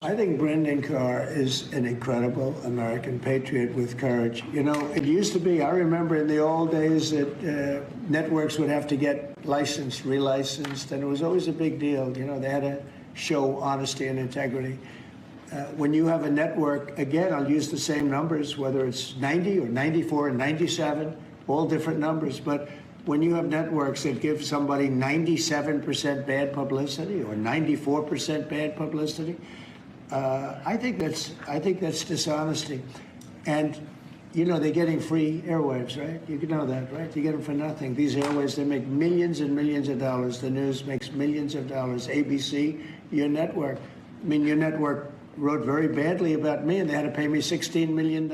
I think Brendan Carr is an incredible American patriot with courage. You know, it used to be, I remember in the old days that networks would have to get licensed, relicensed, and it was always a big deal. You know, they had to show honesty and integrity. When you have a network, again, I'll use the same numbers, whether it's 90 or 94 or 97, all different numbers. But when you have networks that give somebody 97% bad publicity or 94% bad publicity, I think that's dishonesty, and you know they're getting free airwaves, right? You know that, right? You get them for nothing. These airwaves, they make millions and millions of dollars. The news makes millions of dollars. ABC, your network. I mean, your network wrote very badly about me, and they had to pay me $16 million.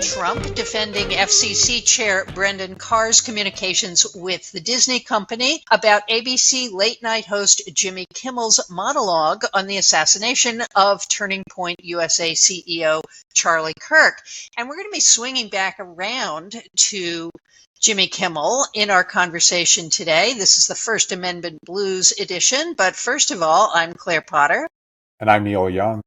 Trump defending FCC Chair Brendan Carr's communications with the Disney company about ABC late-night host Jimmy Kimmel's monologue on the assassination of Turning Point USA CEO Charlie Kirk. And we're going to be swinging back around to Jimmy Kimmel in our conversation today. This is the First Amendment Blues edition. But first of all, I'm Claire Potter. And I'm Neil Young.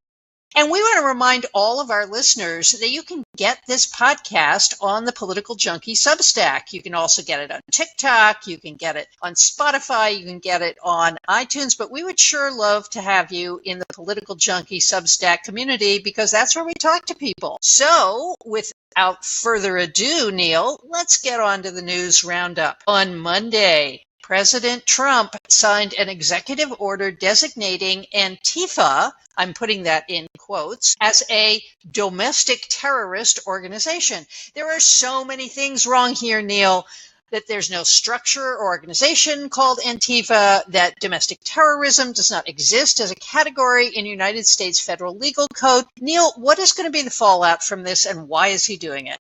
And we want to remind all of our listeners that you can get this podcast on the Political Junkie Substack. You can also get it on TikTok. You can get it on Spotify. You can get it on iTunes. But we would sure love to have you in the Political Junkie Substack community because that's where we talk to people. So without further ado, Neil, let's get on to the news roundup. On Monday, President Trump signed an executive order designating Antifa, I'm putting that in quotes, as a domestic terrorist organization. There are so many things wrong here, Neil, that there's no structure or organization called Antifa, that domestic terrorism does not exist as a category in United States federal legal code. Neil, what is going to be the fallout from this and why is he doing it?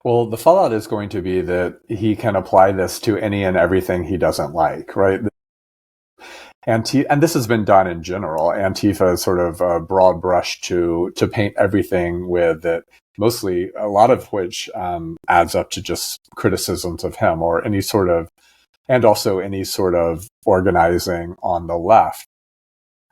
Well, the fallout is going to be that he can apply this to any and everything he doesn't like, right? And this has been done in general. Antifa is sort of a broad brush to paint everything with it, mostly a lot of which adds up to just criticisms of him or any sort of, and also any sort of organizing on the left.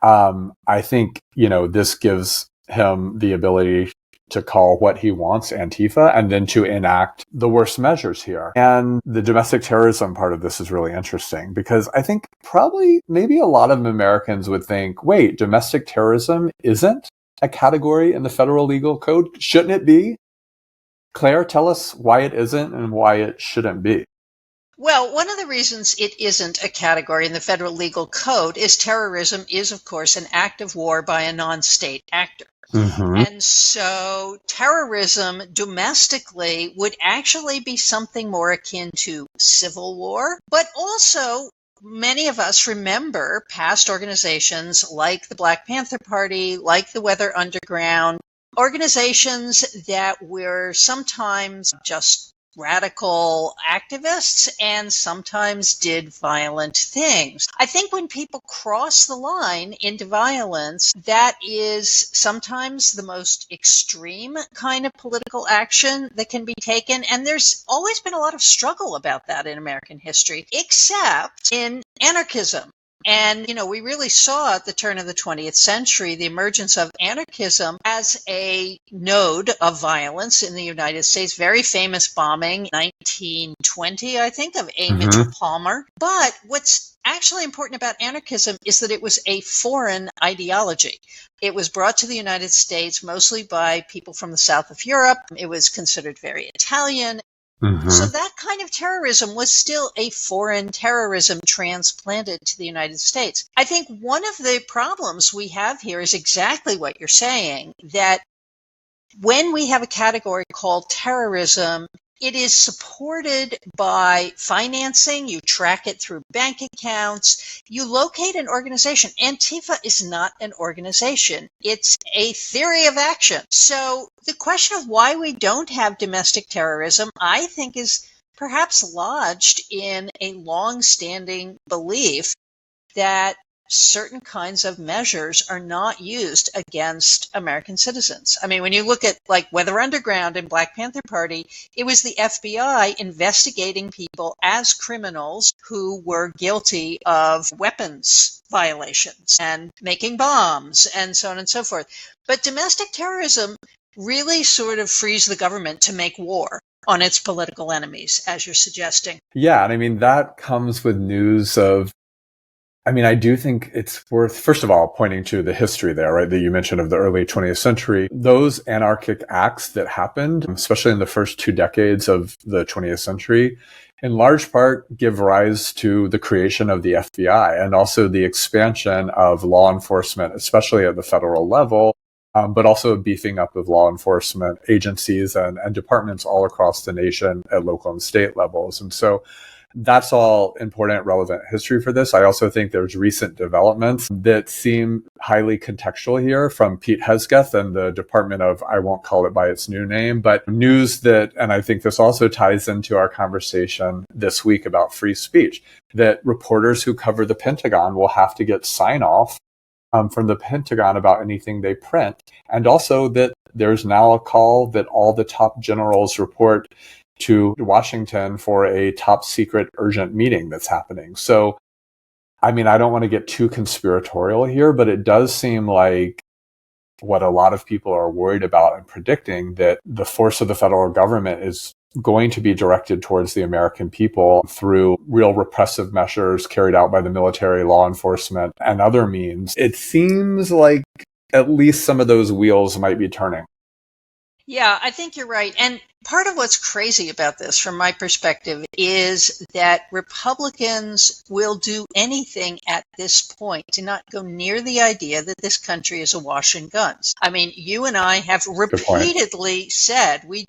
I think, this gives him the ability to call what he wants Antifa and then to enact the worst measures here. And the domestic terrorism part of this is really interesting because I think probably maybe a lot of Americans would think, wait, domestic terrorism isn't a category in the federal legal code? Shouldn't it be? Claire, tell us why it isn't and why it shouldn't be. Well, one of the reasons it isn't a category in the federal legal code is terrorism is, of course, an act of war by a non-state actor. Mm-hmm. And so terrorism domestically would actually be something more akin to civil war, but also many of us remember past organizations like the Black Panther Party, like the Weather Underground, organizations that were sometimes just radical activists and sometimes did violent things. I think when people cross the line into violence, that is sometimes the most extreme kind of political action that can be taken. And there's always been a lot of struggle about that in American history, except in anarchism. And, we really saw at the turn of the 20th century the emergence of anarchism as a node of violence in the United States. Very famous bombing, 1920, I think, of A. Mitchell Palmer. But what's actually important about anarchism is that it was a foreign ideology. It was brought to the United States mostly by people from the south of Europe. It was considered very Italian. So that kind of terrorism was still a foreign terrorism transplanted to the United States. I think one of the problems we have here is exactly what you're saying, that when we have a category called terrorism, It is supported by financing. You track it through bank accounts. You locate an organization. Antifa is not an organization. It's a theory of action. So the question of why we don't have domestic terrorism, I think, is perhaps lodged in a long-standing belief that certain kinds of measures are not used against American citizens. I mean, when you look at like Weather Underground and Black Panther Party, it was the FBI investigating people as criminals who were guilty of weapons violations and making bombs and so on and so forth. But domestic terrorism really sort of frees the government to make war on its political enemies, as you're suggesting. Yeah, and I mean, that comes with news of, I mean, I do think it's worth, first of all, pointing to the history there, right, that you mentioned of the early 20th century. Those anarchic acts that happened, especially in the first 2 decades of the 20th century, in large part give rise to the creation of the FBI and also the expansion of law enforcement, especially at the federal level, but also beefing up of law enforcement agencies and departments all across the nation at local and state levels. And so that's all important, relevant history for this. I also think there's recent developments that seem highly contextual here from Pete Hesketh and the Department of, I won't call it by its new name, but news that, and I think this also ties into our conversation this week about free speech, that reporters who cover the Pentagon will have to get sign off from the Pentagon about anything they print. And also that there's now a call that all the top generals report to Washington for a top secret urgent meeting that's happening. So, I mean, I don't want to get too conspiratorial here, but it does seem like what a lot of people are worried about and predicting, that the force of the federal government is going to be directed towards the American people through real repressive measures carried out by the military, law enforcement, and other means. It seems like at least some of those wheels might be turning. Yeah, I think you're right. And part of what's crazy about this, from my perspective, is that Republicans will do anything at this point to not go near the idea that this country is awash in guns. I mean, you and I have repeatedly said we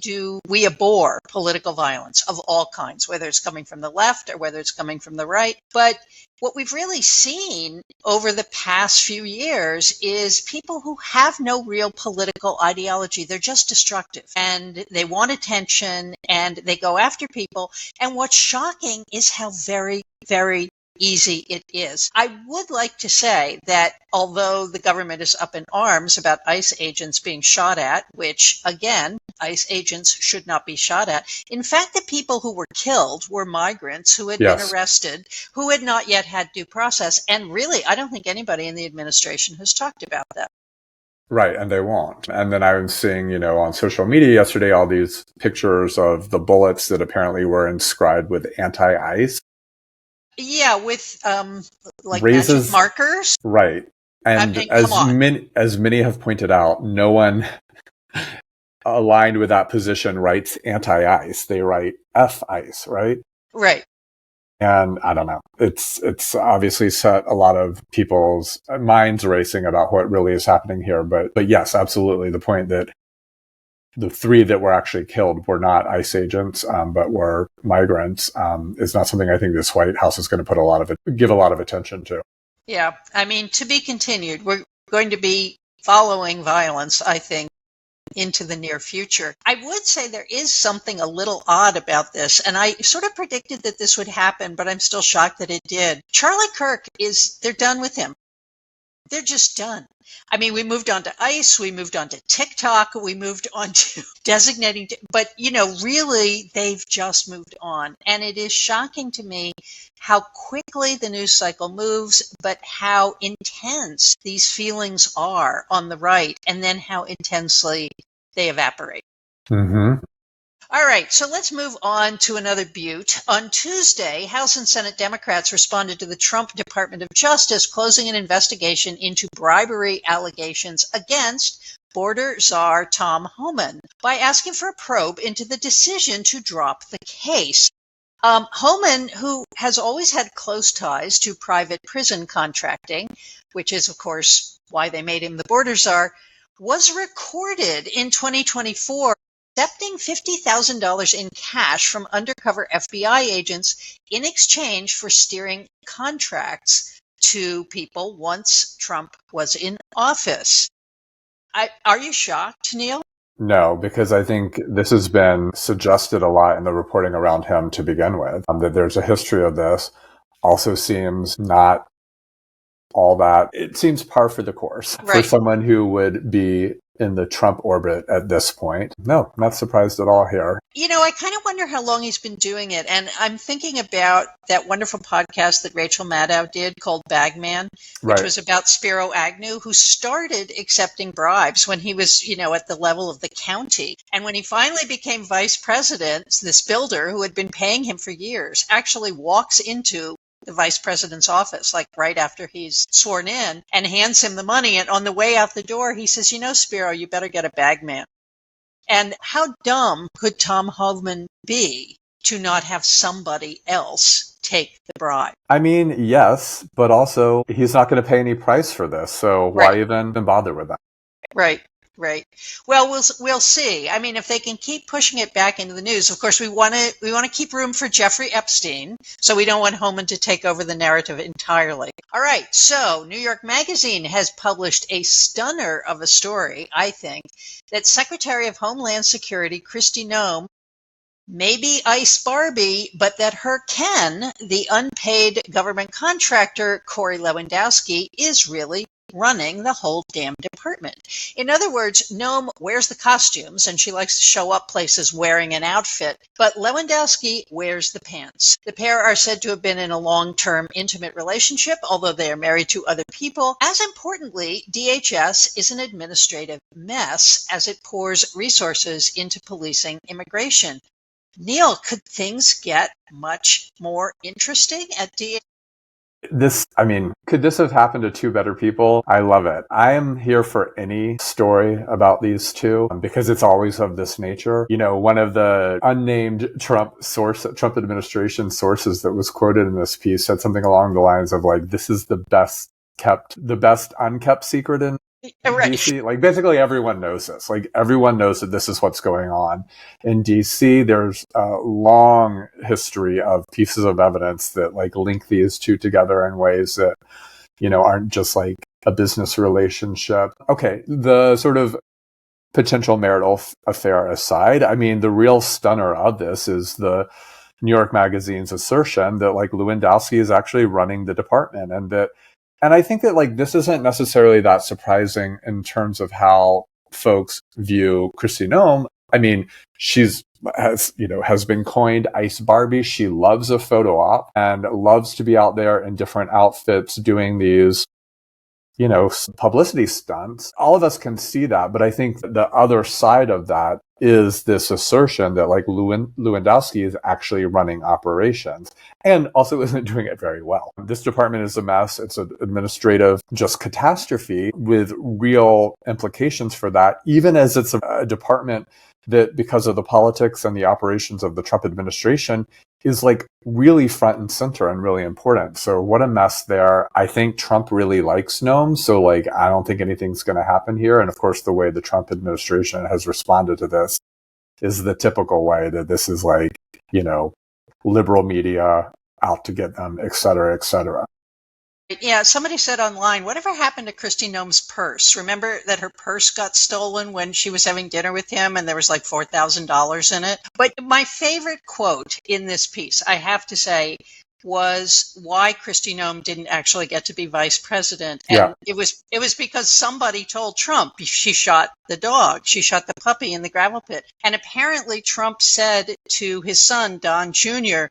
abhor political violence of all kinds, whether it's coming from the left or whether it's coming from the right. But what we've really seen over the past few years is people who have no real political ideology. They're just destructive and they want attention and they go after people. And what's shocking is how very, very easy it is. I would like to say that although the government is up in arms about ICE agents being shot at, which again, ICE agents should not be shot at. In fact, the people who were killed were migrants who had been arrested, who had not yet had due process. And really, I don't think anybody in the administration has talked about that. Right, and they won't. And then I was seeing, on social media yesterday, all these pictures of the bullets that apparently were inscribed with anti-ICE. Yeah, with like raises magic markers. Right. And as many have pointed out, no one aligned with that position writes anti-ICE. They write F-ICE, right? Right. And I don't know. It's obviously set a lot of people's minds racing about what really is happening here. But yes, absolutely. The point that the 3 that were actually killed were not ICE agents, but were migrants, is not something I think this White House is going to give a lot of attention to. Yeah. I mean, to be continued. We're going to be following violence, I think, into the near future. I would say there is something a little odd about this, and I sort of predicted that this would happen, but I'm still shocked that it did. Charlie Kirk they're done with him. They're just done. I mean, we moved on to ICE, we moved on to TikTok, we moved on to designating, but really they've just moved on. And it is shocking to me how quickly the news cycle moves, but how intense these feelings are on the right, and then how intensely they evaporate. Mm-hmm. All right, so let's move on to another butte. On Tuesday, House and Senate Democrats responded to the Trump Department of Justice closing an investigation into bribery allegations against border czar Tom Homan by asking for a probe into the decision to drop the case. Homan, who has always had close ties to private prison contracting, which is, of course, why they made him the border czar, was recorded in 2024 accepting $50,000 in cash from undercover FBI agents in exchange for steering contracts to people once Trump was in office. Are you shocked, Neil? No, because I think this has been suggested a lot in the reporting around him to begin with, that there's a history of this. Also seems not all that. It seems par for the course for someone who would be in the Trump orbit at this point. No, not surprised at all here. You know, I kind of wonder how long he's been doing it. And I'm thinking about that wonderful podcast that Rachel Maddow did called Bagman, which was about Spiro Agnew, who started accepting bribes when he was, at the level of the county. And when he finally became vice president, this builder who had been paying him for years actually walks into the vice president's office, like right after he's sworn in, and hands him the money. And on the way out the door, he says, Spiro, you better get a bagman. And how dumb could Tom Homan be to not have somebody else take the bribe? I mean, yes, but also he's not going to pay any price for this. So why even bother with that? Right. Well, we'll see. I mean, if they can keep pushing it back into the news, of course, we want to keep room for Jeffrey Epstein, so we don't want Homan to take over the narrative entirely. All right. So, New York Magazine has published a stunner of a story, I think, that Secretary of Homeland Security Kristi Noem may be Ice Barbie, but that her Ken, the unpaid government contractor Corey Lewandowski, is really running the whole damn department. In other words, Noem wears the costumes and she likes to show up places wearing an outfit, but Lewandowski wears the pants. The pair are said to have been in a long-term intimate relationship, although they are married to other people. As importantly, DHS is an administrative mess as it pours resources into policing immigration. Neil, could things get much more interesting at DHS? Could this have happened to two better people? I love it. I am here for any story about these two because it's always of this nature. One of the unnamed Trump administration sources that was quoted in this piece said something along the lines of this is the best unkept secret in DC. Basically everyone knows this. Everyone knows that this is what's going on in DC. There's a long history of pieces of evidence that link these two together in ways that, aren't just a business relationship. Okay. The sort of potential marital affair aside, the real stunner of this is the New York Magazine's assertion that Lewandowski is actually running the department and I think that this isn't necessarily that surprising in terms of how folks view Kristi Noem. Has been coined Ice Barbie. She loves a photo op and loves to be out there in different outfits doing these, publicity stunts. All of us can see that, but I think the other side of that is this assertion that Lewandowski is actually running operations and also isn't doing it very well. This department is a mess. It's an administrative just catastrophe with real implications for that, even as it's a department that, because of the politics and the operations of the Trump administration, is really front and center and really important. So what a mess there. I think Trump really likes Noem. So I don't think anything's going to happen here. And of course, the way the Trump administration has responded to this is the typical way that this is liberal media out to get them, et cetera, et cetera. Yeah, somebody said online, whatever happened to Kristi Noem's purse? Remember that her purse got stolen when she was having dinner with him and there was $4,000 in it? But my favorite quote in this piece, I have to say, was why Kristi Noem didn't actually get to be vice president. And it was because somebody told Trump she shot the dog. She shot the puppy in the gravel pit. And apparently Trump said to his son, Don Jr.,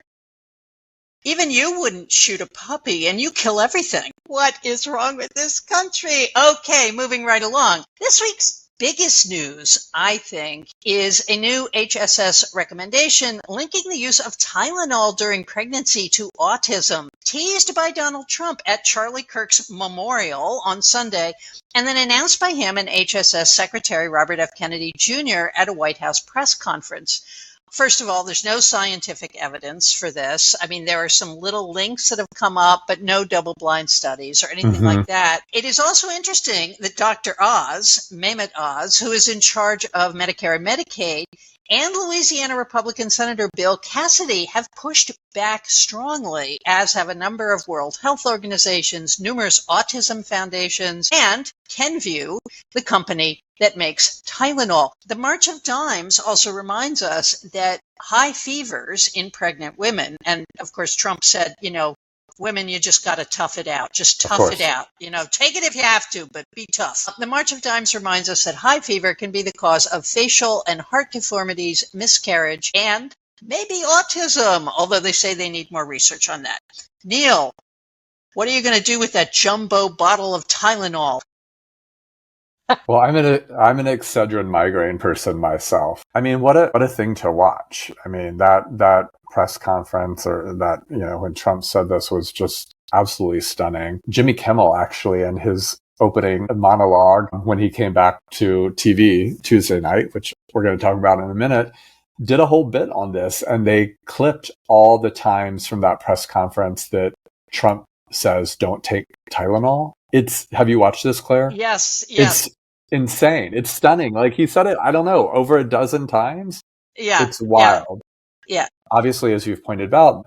even you wouldn't shoot a puppy and you kill everything. What is wrong with this country? Okay, moving right along. This week's biggest news, I think, is a new HSS recommendation linking the use of Tylenol during pregnancy to autism, teased by Donald Trump at Charlie Kirk's memorial on Sunday, and then announced by him and HSS Secretary Robert F. Kennedy Jr. at a White House press conference. First of all, there's no scientific evidence for this. There are some little links that have come up, but no double-blind studies or anything like that. It is also interesting that Dr. Oz, Mehmet Oz, who is in charge of Medicare and Medicaid, and Louisiana Republican Senator Bill Cassidy have pushed back strongly, as have a number of World Health Organizations, numerous autism foundations, and Kenvue, the company that makes Tylenol. The March of Dimes also reminds us that high fevers in pregnant women, and of course Trump said, women, you just got to tough it out. Just tough it out. Take it if you have to, but be tough. The March of Dimes reminds us that high fever can be the cause of facial and heart deformities, miscarriage, and maybe autism, although they say they need more research on that. Neil, what are you going to do with that jumbo bottle of Tylenol? Well, I'm an Excedrin migraine person myself. I mean, what a thing to watch. I mean, that press conference, or that, when Trump said this, was just absolutely stunning. Jimmy Kimmel, actually, in his opening monologue when he came back to TV Tuesday night, which we're going to talk about in a minute, did a whole bit on this, and they clipped all the times from that press conference that Trump says, "Don't take Tylenol." Have you watched this, Claire? Yes. It's insane. It's stunning. Like, he said it, I don't know, over a dozen times. Yeah. It's wild. Yeah. Obviously, as you've pointed out,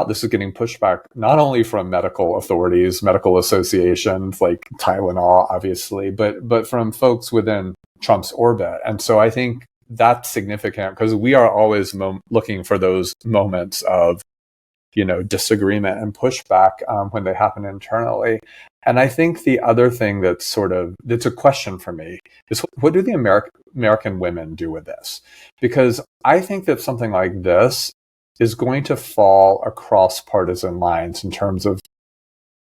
this is getting pushback not only from medical authorities, medical associations like Tylenol, obviously, but from folks within Trump's orbit. And so I think that's significant, because we are always looking for those moments of, disagreement and pushback when they happen internally. And I think the other thing that's a question for me is, what do the American women do with this? Because I think that something like this is going to fall across partisan lines in terms of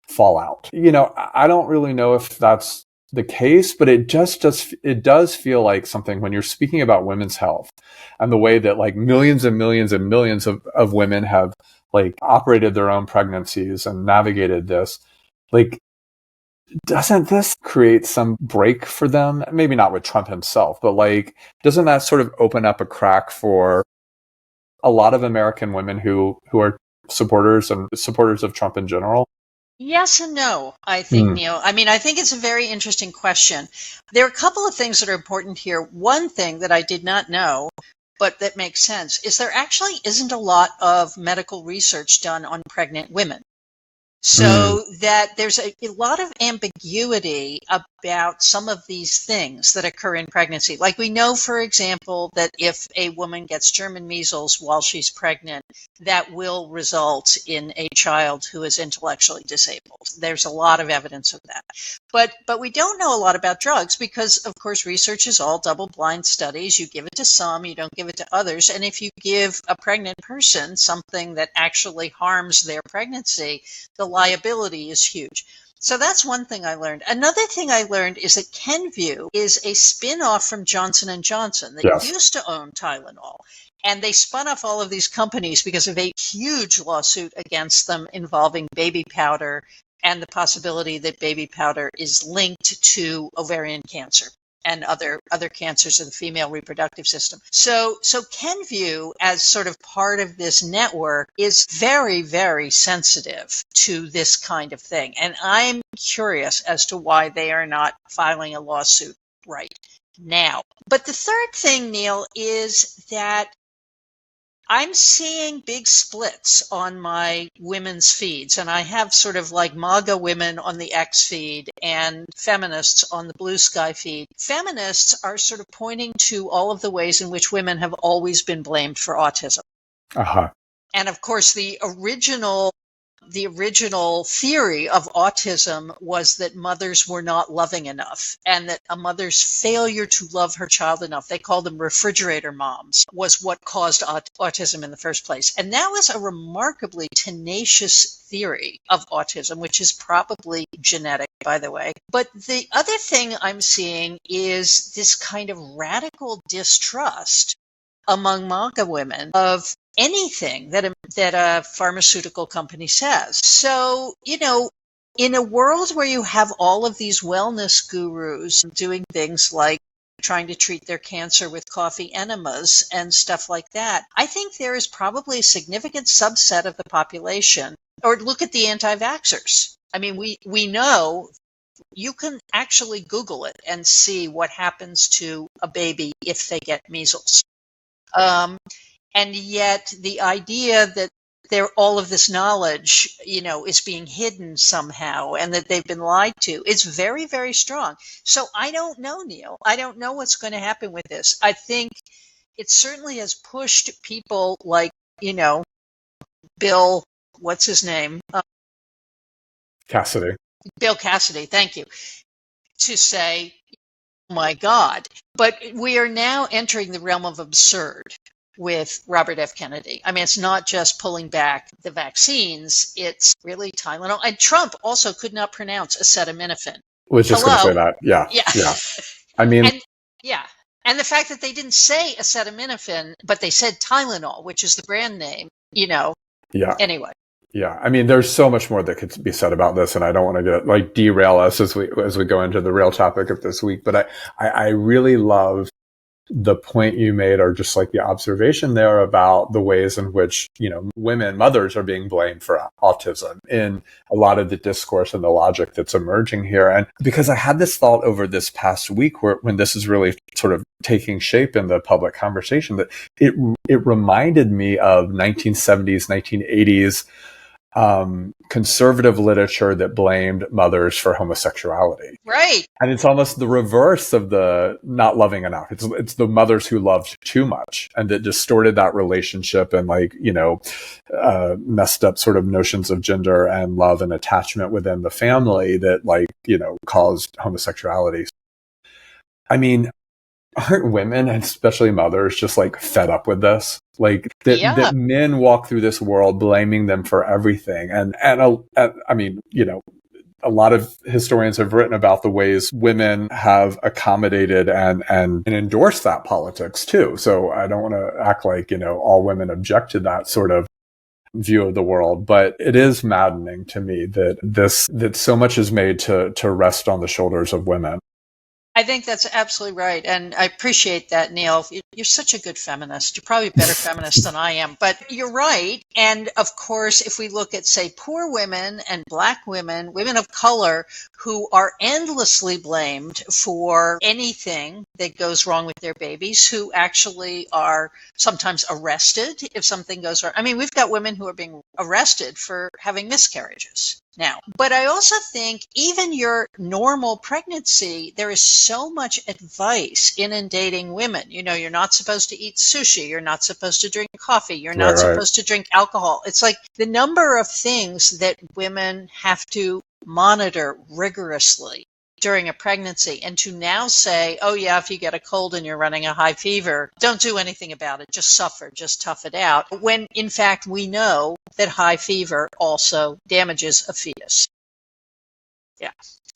fallout. I don't really know if that's the case, but it does feel like something, when you're speaking about women's health and the way that like millions and millions and millions of women have like operated their own pregnancies and navigated this, like, doesn't this create some break for them? Maybe not with Trump himself, but like, doesn't that sort of open up a crack for a lot of American women who are supporters of Trump in general? Yes and no, I think, Neil. I mean, I think it's a very interesting question. There are a couple of things that are important here. One thing that I did not know, but that makes sense, is there actually isn't a lot of medical research done on pregnant women. So that there's a lot of ambiguity about some of these things that occur in pregnancy. Like, we know, for example, that if a woman gets German measles while she's pregnant, that will result in a child who is intellectually disabled. There's a lot of evidence of that. But we don't know a lot about drugs, because, of course, research is all double-blind studies. You give it to some, you don't give it to others. And if you give a pregnant person something that actually harms their pregnancy, the liability is huge. So that's one thing I learned. Another thing I learned is that Kenvue is a spin-off from Johnson & Johnson that used to own Tylenol. And they spun off all of these companies because of a huge lawsuit against them involving baby powder and the possibility that baby powder is linked to ovarian cancer and other cancers of the female reproductive system. So Kenvue, as sort of part of this network, is very, very sensitive to this kind of thing. And I'm curious as to why they are not filing a lawsuit right now. But the third thing, Neil, is that I'm seeing big splits on my women's feeds, and I have sort of like MAGA women on the X feed and feminists on the Blue Sky feed. Feminists are sort of pointing to all of the ways in which women have always been blamed for autism. And of course, the original theory of autism was that mothers were not loving enough, and that a mother's failure to love her child enough, they called them refrigerator moms, was what caused autism in the first place. And that was a remarkably tenacious theory of autism, which is probably genetic, by the way. But the other thing I'm seeing is this kind of radical distrust among MAGA women of anything that a pharmaceutical company says. So, in a world where you have all of these wellness gurus doing things like trying to treat their cancer with coffee enemas and stuff like that, I think there is probably a significant subset of the population. Or look at the anti-vaxxers. I mean, we know, you can actually Google it and see what happens to a baby if they get measles. And yet the idea that all of this knowledge, is being hidden somehow and that they've been lied to, it's very, very strong. So I don't know, Neil. I don't know what's going to happen with this. I think it certainly has pushed people like, Bill, what's his name? Cassidy. Bill Cassidy, thank you, to say, oh my God. But we are now entering the realm of absurd with Robert F. Kennedy. I mean, it's not just pulling back the vaccines, it's really Tylenol. And Trump also could not pronounce acetaminophen. Was just going to say that. Yeah. I mean, And the fact that they didn't say acetaminophen, but they said Tylenol, which is the brand name, Anyway. Yeah, I mean, there's so much more that could be said about this, and I don't want to derail us as we go into the real topic of this week. But I really love the point you made, or just like the observation there about the ways in which women, mothers, are being blamed for autism in a lot of the discourse and the logic that's emerging here. And because I had this thought over this past week, when this is really sort of taking shape in the public conversation, that it reminded me of 1970s, 1980s. Conservative literature that blamed mothers for homosexuality. Right. And it's almost the reverse of the not loving enough. It's the mothers who loved too much and that distorted that relationship and messed up sort of notions of gender and love and attachment within the family that caused homosexuality. I mean, aren't women, and especially mothers, just fed up with this? That men walk through this world blaming them for everything. And I mean, a lot of historians have written about the ways women have accommodated and endorsed that politics too. So I don't want to act like, all women object to that sort of view of the world, but it is maddening to me that so much is made to rest on the shoulders of women. I think that's absolutely right. And I appreciate that, Neil. You're such a good feminist. You're probably a better feminist than I am, but you're right. And of course, if we look at, say, poor women and Black women, women of color who are endlessly blamed for anything that goes wrong with their babies, who actually are sometimes arrested if something goes wrong. I mean, we've got women who are being arrested for having miscarriages now. But I also think even your normal pregnancy, there is so much advice inundating women. You're not supposed to eat sushi. You're not supposed to drink coffee. You're not supposed to drink alcohol. It's like the number of things that women have to monitor rigorously during a pregnancy, and to now say, oh yeah, if you get a cold and you're running a high fever, don't do anything about it. Just suffer, just tough it out. When in fact, we know that high fever also damages a fetus. Yeah.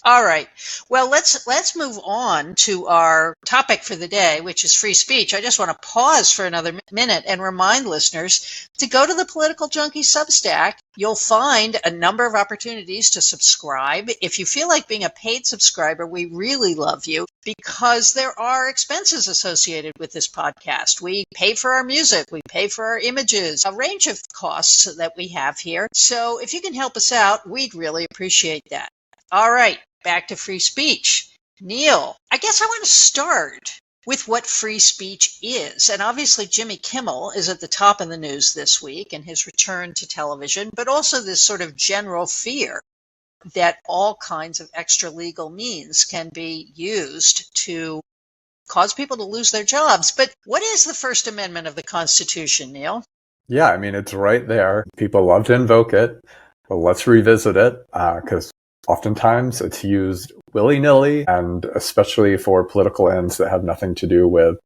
All right. Well, let's move on to our topic for the day, which is free speech. I just want to pause for another minute and remind listeners to go to the Political Junkie Substack. You'll find a number of opportunities to subscribe. If you feel like being a paid subscriber, we really love you because there are expenses associated with this podcast. We pay for our music, we pay for our images, a range of costs that we have here. So if you can help us out, we'd really appreciate that. All right. Back to free speech. Neil, I guess I want to start with what free speech is. And obviously, Jimmy Kimmel is at the top of the news this week in his return to television, but also this sort of general fear that all kinds of extra legal means can be used to cause people to lose their jobs. But what is the First Amendment of the Constitution, Neil? Yeah, I mean, it's right there. People love to invoke it. Well, let's revisit it because oftentimes it's used willy-nilly, and especially for political ends that have nothing to do with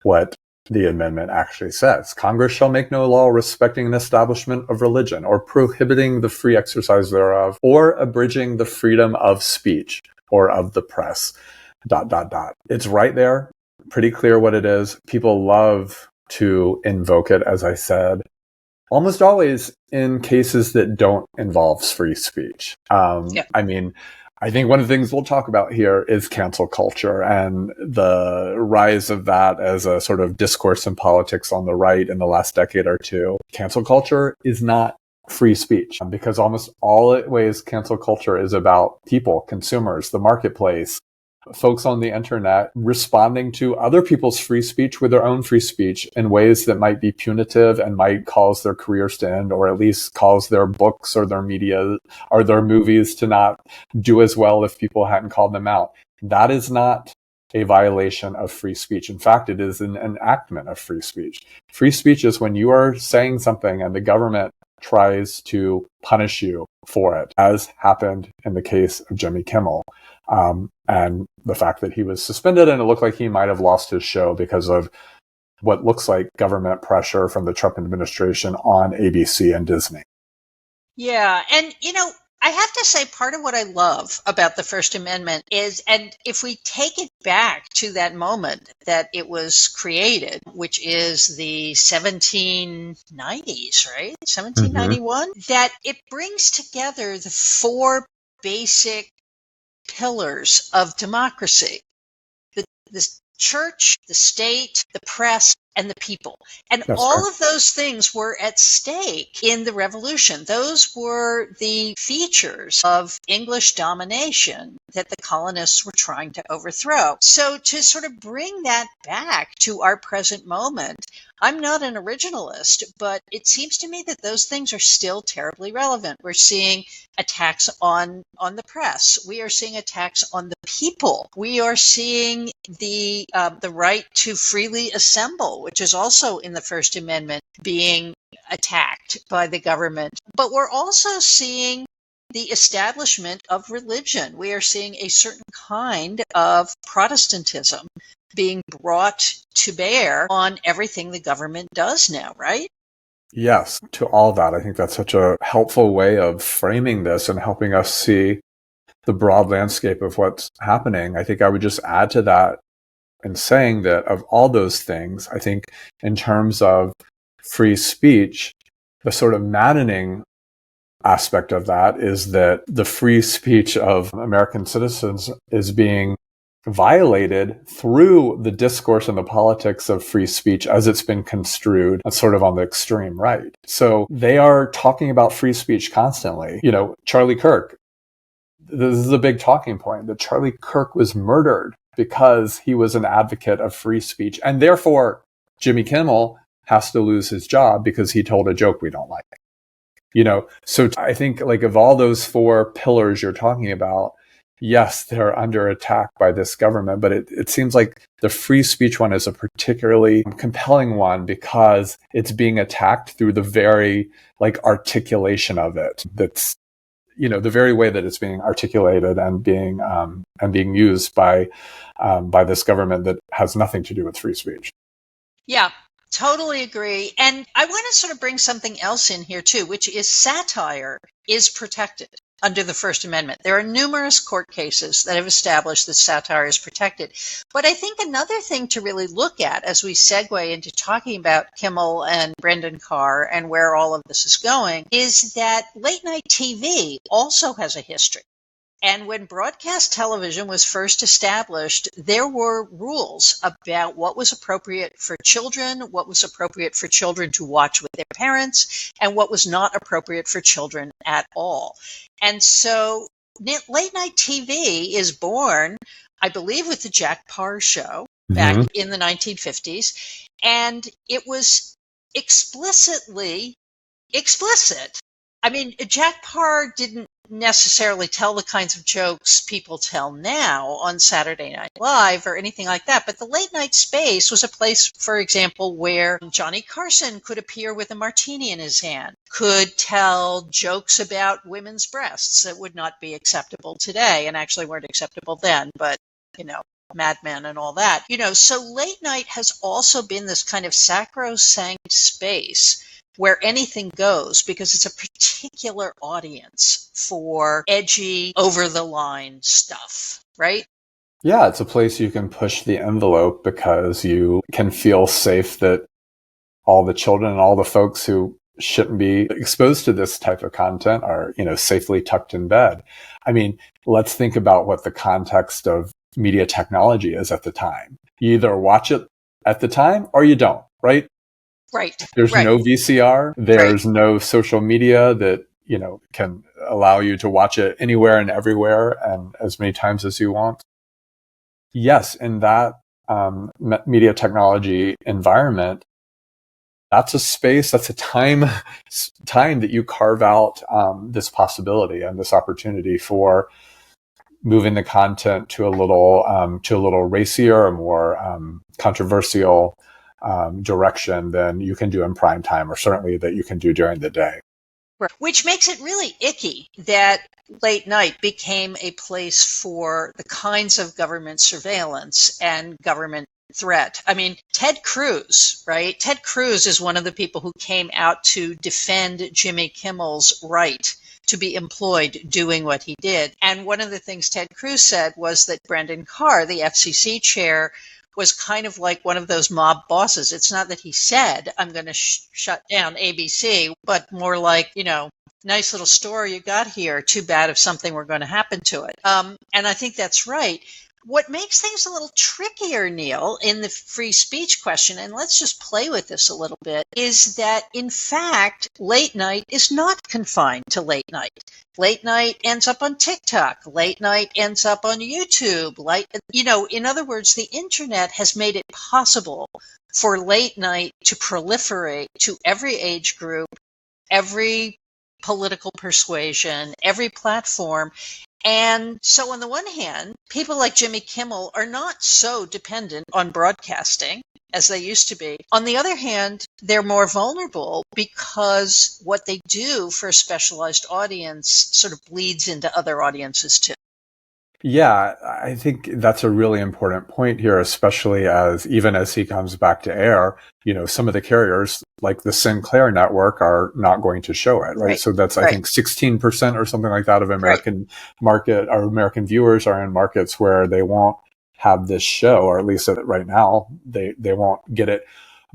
what the amendment actually says. Congress shall make no law respecting an establishment of religion or prohibiting the free exercise thereof or abridging the freedom of speech or of the press, ... It's right there. Pretty clear what it is. People love to invoke it, as I said, almost always in cases that don't involve free speech. I mean, I think one of the things we'll talk about here is cancel culture and the rise of that as a sort of discourse in politics on the right in the last decade or two. Cancel culture is not free speech because almost all it ways cancel culture is about people, consumers, the marketplace, folks on the internet responding to other people's free speech with their own free speech in ways that might be punitive and might cause their careers to end, or at least cause their books or their media or their movies to not do as well if people hadn't called them out. That is not a violation of free speech. In fact, it is an enactment of free speech. Free speech is when you are saying something and the government tries to punish you for it, as happened in the case of Jimmy Kimmel. And the fact that he was suspended and it looked like he might have lost his show because of what looks like government pressure from the Trump administration on ABC and Disney. Yeah. And, I have to say part of what I love about the First Amendment is, and if we take it back to that moment that it was created, which is the 1790s, right? 1791, that it brings together the four basic pillars of democracy: the church, the state, the press, and the people. And That's all right. of those things were at stake in the revolution. Those were the features of English domination that the colonists were trying to overthrow. So to sort of bring that back to our present moment, I'm not an originalist, but it seems to me that those things are still terribly relevant. We're seeing attacks on the press. We are seeing attacks on the people. We are seeing the right to freely assemble, which is also in the First Amendment, being attacked by the government. But we're also seeing the establishment of religion. We are seeing a certain kind of Protestantism being brought to bear on everything the government does now, right? Yes, to all that. I think that's such a helpful way of framing this and helping us see the broad landscape of what's happening. I think I would just add to that in saying that of all those things, I think in terms of free speech, the sort of maddening aspect of that is that the free speech of American citizens is being violated through the discourse and the politics of free speech as it's been construed sort of on the extreme right. So they are talking about free speech constantly. Charlie Kirk, this is a big talking point, that Charlie Kirk was murdered because he was an advocate of free speech. And therefore, Jimmy Kimmel has to lose his job because he told a joke we don't like. So I think of all those four pillars you're talking about, yes, they're under attack by this government, but it seems like the free speech one is a particularly compelling one because it's being attacked through the very articulation of it. That's the very way that it's being articulated and being used by this government that has nothing to do with free speech. Yeah. Totally agree. And I want to sort of bring something else in here too, which is satire is protected under the First Amendment. There are numerous court cases that have established that satire is protected. But I think another thing to really look at as we segue into talking about Kimmel and Brendan Carr and where all of this is going is that late night TV also has a history. And when broadcast television was first established, there were rules about what was appropriate for children, what was appropriate for children to watch with their parents, and what was not appropriate for children at all. And so late night TV is born, I believe, with the Jack Paar show back in the 1950s. And it was explicitly explicit. I mean, Jack Paar didn't necessarily tell the kinds of jokes people tell now on Saturday Night Live or anything like that. But the late night space was a place, for example, where Johnny Carson could appear with a martini in his hand, could tell jokes about women's breasts that would not be acceptable today and actually weren't acceptable then, but, Mad Men and all that. So late night has also been this kind of sacrosanct space where anything goes because it's a particular audience for edgy, over-the-line stuff, right? Yeah, it's a place you can push the envelope because you can feel safe that all the children and all the folks who shouldn't be exposed to this type of content are, safely tucked in bed. I mean, let's think about what the context of media technology is at the time. You either watch it at the time or you don't, right? Right. There's no VCR. There's no social media that, can allow you to watch it anywhere and everywhere and as many times as you want. Yes, in that media technology environment, that's a space, that's a time that you carve out this possibility and this opportunity for moving the content to a little racier or more controversial direction than you can do in prime time, or certainly that you can do during the day. Which makes it really icky that late night became a place for the kinds of government surveillance and government threat. I mean, Ted Cruz, right? Ted Cruz is one of the people who came out to defend Jimmy Kimmel's right to be employed doing what he did. And one of the things Ted Cruz said was that Brendan Carr, the FCC chair, was kind of like one of those mob bosses. It's not that he said, I'm going to shut down ABC, but more like, nice little story you got here. Too bad if something were going to happen to it. And I think that's right. What makes things a little trickier, Neil, in the free speech question, and let's just play with this a little bit, is that, in fact, late night is not confined to late night. Late night ends up on TikTok. Late night ends up on YouTube. In other words, the internet has made it possible for late night to proliferate to every age group, every political persuasion, every platform. And so on the one hand, people like Jimmy Kimmel are not so dependent on broadcasting as they used to be. On the other hand, they're more vulnerable because what they do for a specialized audience sort of bleeds into other audiences too. Yeah, I think that's a really important point here, especially even as he comes back to air, some of the carriers like the Sinclair network are not going to show it, right? So that's, I think, 16% or something like that of American market, or American viewers are in markets where they won't have this show, or at least right now, they won't get it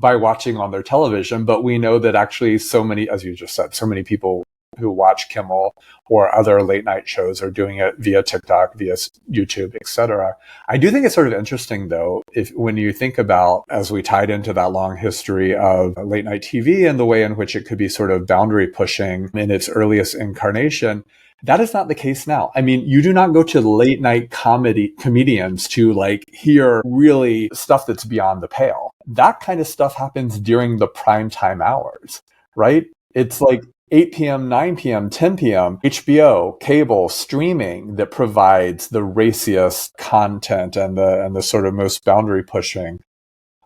by watching on their television. But we know that actually so many, as you just said, so many people who watch Kimmel or other late night shows are doing it via TikTok, via YouTube, etc. I do think it's sort of interesting, though, when you think about, as we tied into that long history of late night TV and the way in which it could be sort of boundary pushing in its earliest incarnation, that is not the case now. I mean, you do not go to late night comedians to hear really stuff that's beyond the pale. That kind of stuff happens during the prime time hours, right? It's like 8 p.m., 9 p.m., 10 p.m., HBO, cable, streaming that provides the raciest content and the sort of most boundary pushing.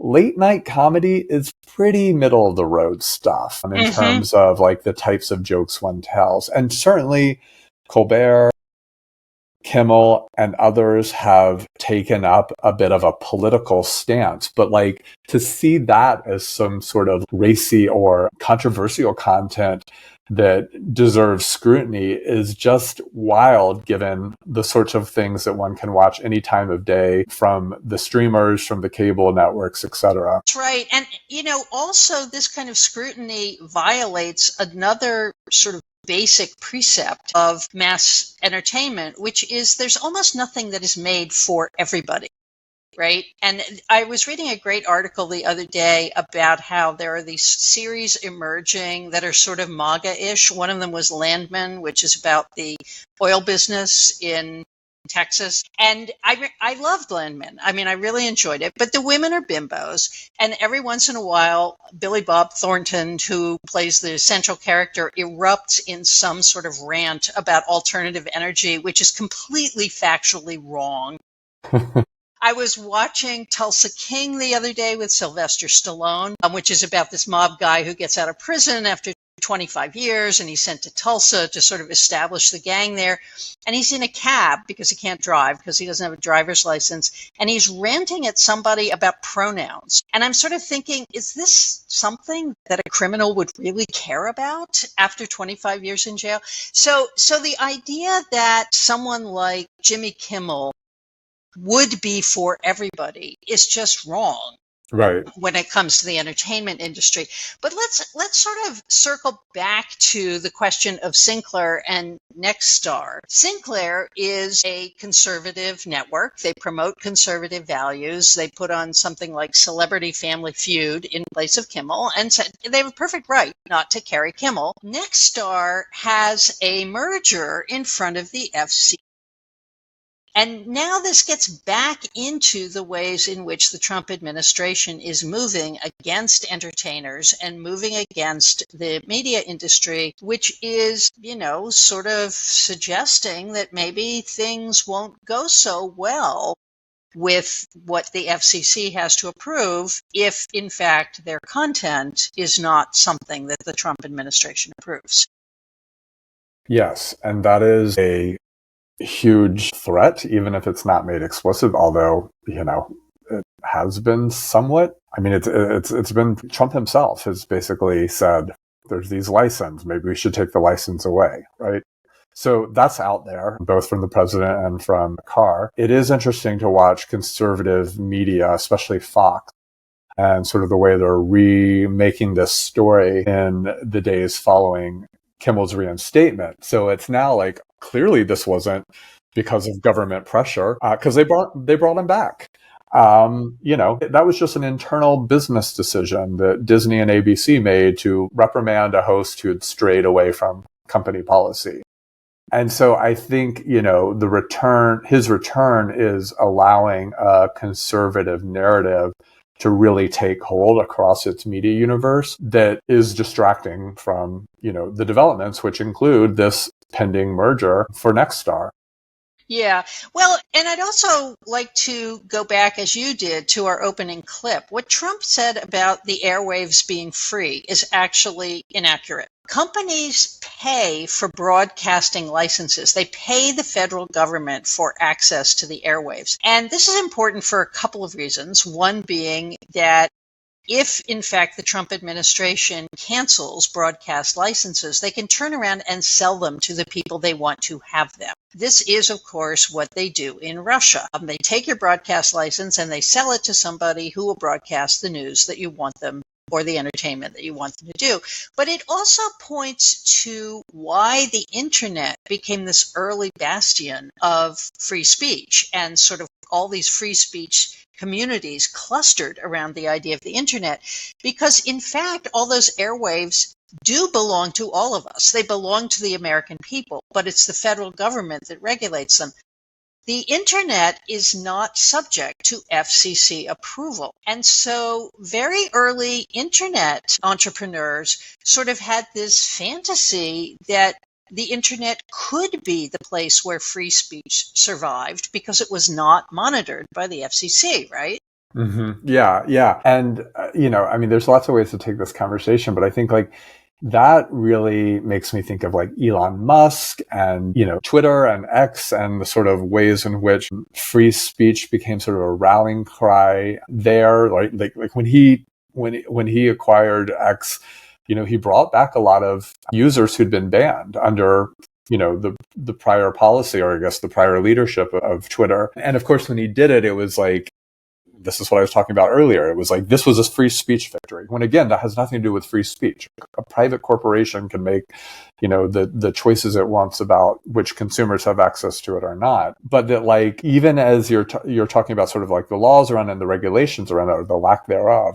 Late night comedy is pretty middle of the road stuff in terms of the types of jokes one tells. And certainly Colbert, Kimmel, and others have taken up a bit of a political stance, but to see that as some sort of racy or controversial content that deserves scrutiny is just wild, given the sorts of things that one can watch any time of day from the streamers, from the cable networks, etc. That's right. And, also this kind of scrutiny violates another sort of basic precept of mass entertainment, which is there's almost nothing that is made for everybody. Right. And I was reading a great article the other day about how there are these series emerging that are sort of MAGA-ish. One of them was Landman, which is about the oil business in Texas. And I loved Landman. I mean, I really enjoyed it. But the women are bimbos. And every once in a while, Billy Bob Thornton, who plays the central character, erupts in some sort of rant about alternative energy, which is completely factually wrong. I was watching Tulsa King the other day with Sylvester Stallone, which is about this mob guy who gets out of prison after 25 years, and he's sent to Tulsa to sort of establish the gang there. And he's in a cab because he can't drive, because he doesn't have a driver's license. And he's ranting at somebody about pronouns. And I'm sort of thinking, is this something that a criminal would really care about after 25 years in jail? So the idea that someone like Jimmy Kimmel would be for everybody is just wrong, right, when it comes to the entertainment industry. But let's sort of circle back to the question of Sinclair and Nexstar. Sinclair is a conservative network. They promote conservative values. They put on something like Celebrity Family Feud in place of Kimmel, and said they have a perfect right not to carry Kimmel. Nexstar has a merger in front of the FCC. And now this gets back into the ways in which the Trump administration is moving against entertainers and moving against the media industry, which is, sort of suggesting that maybe things won't go so well with what the FCC has to approve if, in fact, their content is not something that the Trump administration approves. Yes, and that is a huge threat, even if it's not made explicit, although, it has been somewhat. I mean, it's been Trump himself has basically said, there's these licenses, maybe we should take the license away, right? So that's out there, both from the president and from Carr. It is interesting to watch conservative media, especially Fox, and sort of the way they're remaking this story in the days following Kimmel's reinstatement. So it's now like, clearly this wasn't because of government pressure, because they brought him back. That was just an internal business decision that Disney and ABC made to reprimand a host who had strayed away from company policy. And so I think, his return is allowing a conservative narrative to really take hold across its media universe that is distracting from, the developments, which include this pending merger for Nexstar. Yeah. Well, and I'd also like to go back, as you did, to our opening clip. What Trump said about the airwaves being free is actually inaccurate. Companies pay for broadcasting licenses. They pay the federal government for access to the airwaves. And this is important for a couple of reasons. One being that if, in fact, the Trump administration cancels broadcast licenses, they can turn around and sell them to the people they want to have them. This is, of course, what they do in Russia. They take your broadcast license and they sell it to somebody who will broadcast the news that you want them or the entertainment that you want them to do. But it also points to why the internet became this early bastion of free speech, and sort of all these free speech communities clustered around the idea of the internet, because in fact, all those airwaves do belong to all of us. They belong to the American people, but it's the federal government that regulates them. The internet is not subject to FCC approval. And so very early internet entrepreneurs sort of had this fantasy that the internet could be the place where free speech survived because it was not monitored by the FCC, right? Mm-hmm. Yeah. And, there's lots of ways to take this conversation, but I think that really makes me think of Elon Musk and, Twitter and X, and the sort of ways in which free speech became sort of a rallying cry there. Like when he acquired X, he brought back a lot of users who'd been banned under, the prior policy, or I guess the prior leadership of Twitter. And of course, when he did it, it was this is what I was talking about earlier. It was this was a free speech victory. When again, that has nothing to do with free speech. A private corporation can make, the choices it wants about which consumers have access to it or not. But that even as you're talking about sort of the laws around and the regulations around it, or the lack thereof,